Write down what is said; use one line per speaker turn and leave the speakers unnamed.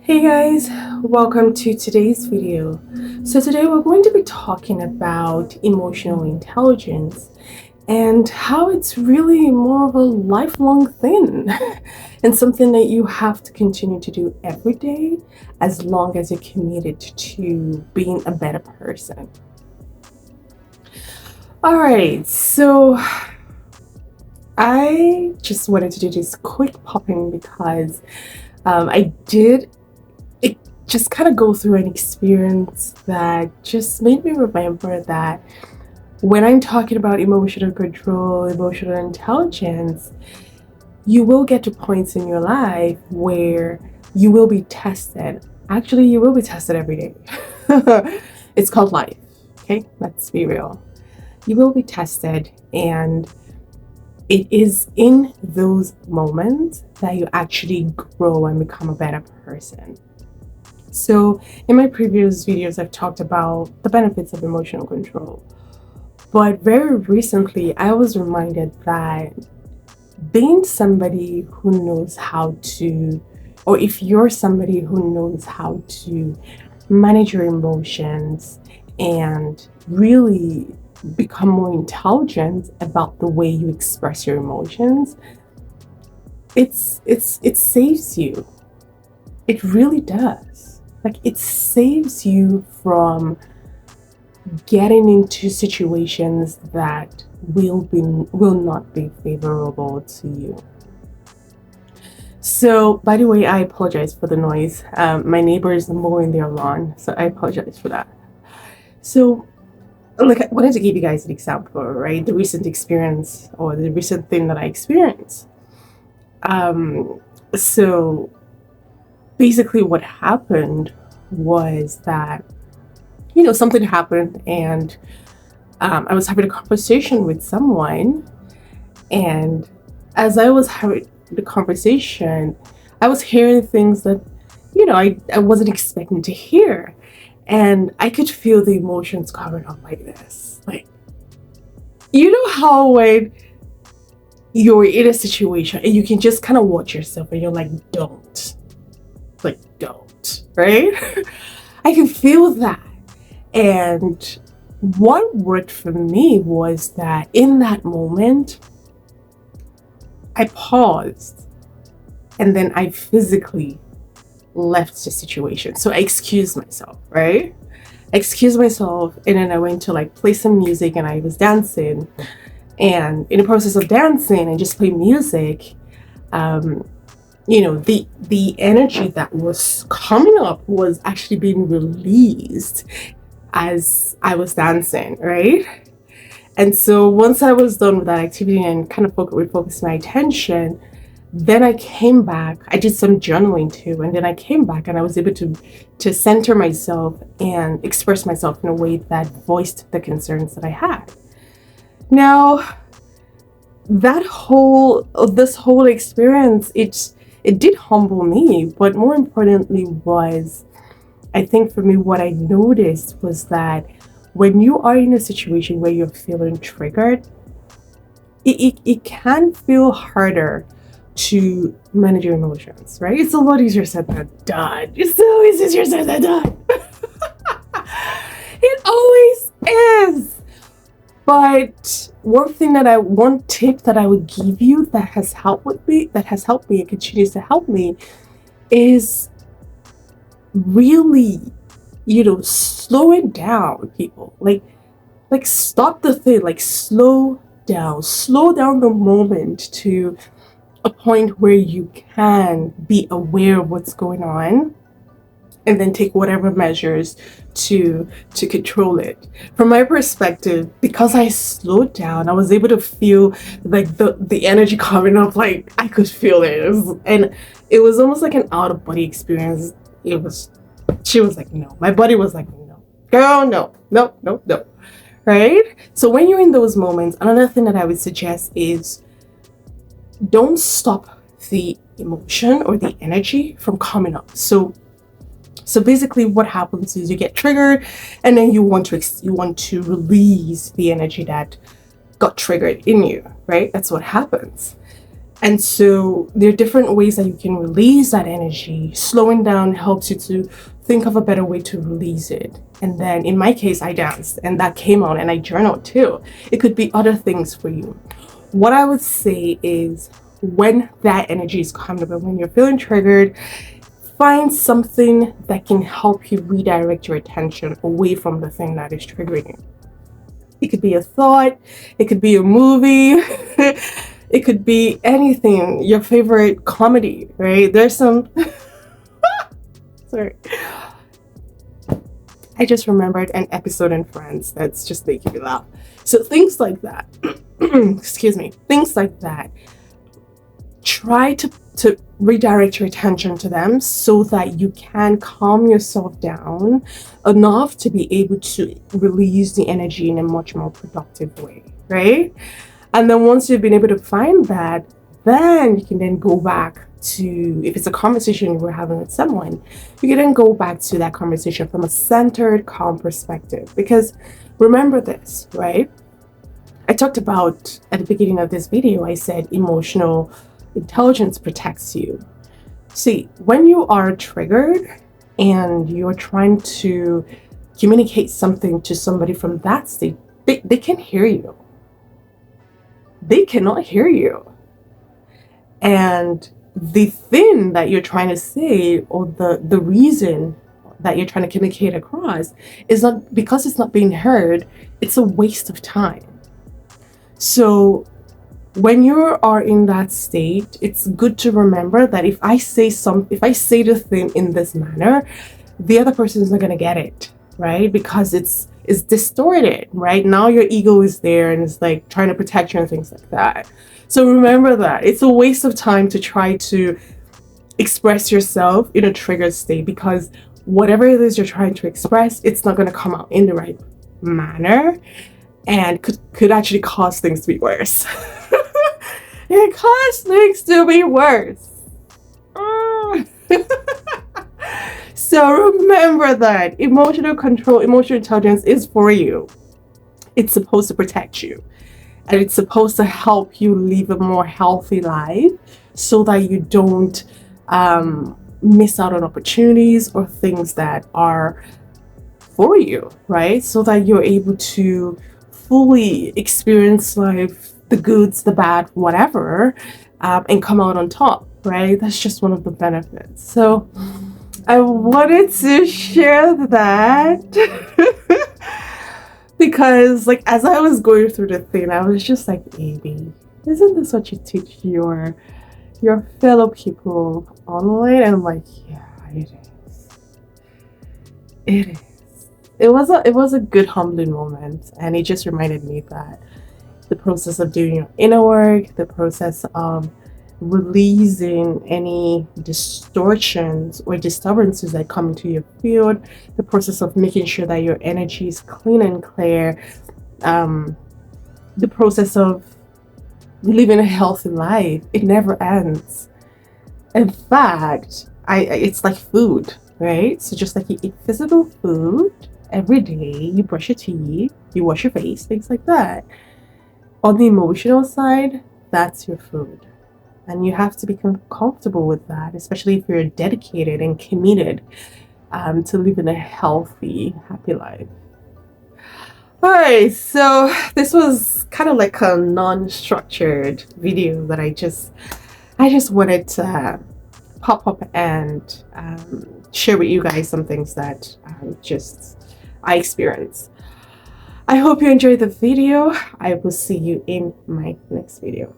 Hey guys, welcome to today's video. So today we're going to be talking about emotional intelligence and how it's really more of a lifelong thing and something that you have to continue to do every day as long as you're committed to being a better person. All right, so I just wanted to do this quick pop-in because I did just kind of go through an experience that just made me remember that when I'm talking about emotional control, emotional intelligence, you will get to points in your life where you will be tested. Actually, you will be tested every day. It's called life, okay? Let's be real. You will be tested, and it is in those moments that you actually grow and become a better person. So in my previous videos, I've talked about the benefits of emotional control. But very recently, I was reminded that being somebody who knows how to, or if you're somebody who knows how to manage your emotions and really become more intelligent about the way you express your emotions, it saves you. It really does. Like, it saves you from getting into situations that will not be favorable to you. So, by the way, I apologize for the noise. My neighbor is mowing their lawn, so I apologize for that. So, like, I wanted to give you guys an example, right? The recent experience or the recent thing that I experienced. So basically what happened was that, something happened, and I was having a conversation with someone, and as I was having the conversation, I was hearing things that, I wasn't expecting to hear. And I could feel the emotions coming up like this. Like, you know how when you're in a situation and you can just kind of watch yourself and you're like, don't, right? I can feel that. And what worked for me was that in that moment, I paused and then I physically left the situation. So I excused myself, right? I excused myself, and then I went to play some music, and I was dancing. And in the process of dancing and just playing music, the energy that was coming up was actually being released as I was dancing, right? And so once I was done with that activity and kind of refocused my attention, then I came back. I did some journaling too, and then I came back and I was able to center myself and express myself in a way that voiced the concerns that I had. Now, this whole experience, it did humble me, but more importantly was, I think for me, what I noticed was that when you are in a situation where you're feeling triggered, it can feel harder to manage your emotions, right? It's a lot easier said than done. It's so easier said than done. It always is. But one tip that I would give you that has helped me and continues to help me is really, slow it down, people. Like stop the thing, slow down the moment to a point where you can be aware of what's going on, and then take whatever measures to control it. From my perspective, because I slowed down, I was able to feel like the energy coming up. Like, I could feel it. And it was almost like an out of body experience. She was like, no. My body was like, no. Girl, no. Right? So when you're in those moments, another thing that I would suggest is don't stop the emotion or the energy from coming up. So basically what happens is you get triggered, and then you want to release the energy that got triggered in you, right? That's what happens. And so there are different ways that you can release that energy. Slowing down helps you to think of a better way to release it. And then in my case, I danced and that came out, and I journaled too. It could be other things for you. What I would say is, when that energy is coming up, when you're feeling triggered, find something that can help you redirect your attention away from the thing that is triggering you. It could be a thought, it could be a movie, it could be anything, your favorite comedy, right? There's some, sorry. I just remembered an episode in Friends that's just making me laugh. So things like that, excuse me, things like that. Try to redirect your attention to them so that you can calm yourself down enough to be able to release the energy in a much more productive way, right? And then once you've been able to find that, then you can then go back to, if it's a conversation you were having with someone, you can then go back to that conversation from a centered, calm perspective. Because remember this, right? I talked about at the beginning of this video, I said emotional intelligence protects you. See, when you are triggered and you're trying to communicate something to somebody from that state, they can't hear you. They cannot hear you. And the thing that you're trying to say, or the reason that you're trying to communicate across, is not, because it's not being heard, it's a waste of time. So when you are in that state, it's good to remember that if I say the thing in this manner, the other person is not going to get it, right? Because it's distorted, right? Now your ego is there and it's like trying to protect you and things like that. So remember that it's a waste of time to try to express yourself in a triggered state, because whatever it is you're trying to express, it's not going to come out in the right manner, and could actually cause things to be worse. It causes things to be worse. So remember that emotional control, emotional intelligence is for you. It's supposed to protect you, and it's supposed to help you live a more healthy life so that you don't miss out on opportunities or things that are for you, right? So that you're able to fully experience life, the goods, the bad, whatever, and come out on top, right? That's just one of the benefits. So I wanted to share that because, like, as I was going through the thing, I was just like, baby, isn't this what you teach your fellow people online? And I'm like, yeah, it is. It is. It was a good humbling moment, and it just reminded me that the process of doing your inner work, the process of releasing any distortions or disturbances that come into your field, the process of making sure that your energy is clean and clear, the process of living a healthy life, it never ends. In fact, it's like food, right? So just like you eat physical food every day, you brush your teeth, you wash your face, things like that. On the emotional side, that's your food. And you have to be comfortable with that, especially if you're dedicated and committed to living a healthy, happy life. Alright, so this was kind of like a non-structured video that I just wanted to pop up and share with you guys some things that I experienced. I hope you enjoyed the video. I will see you in my next video.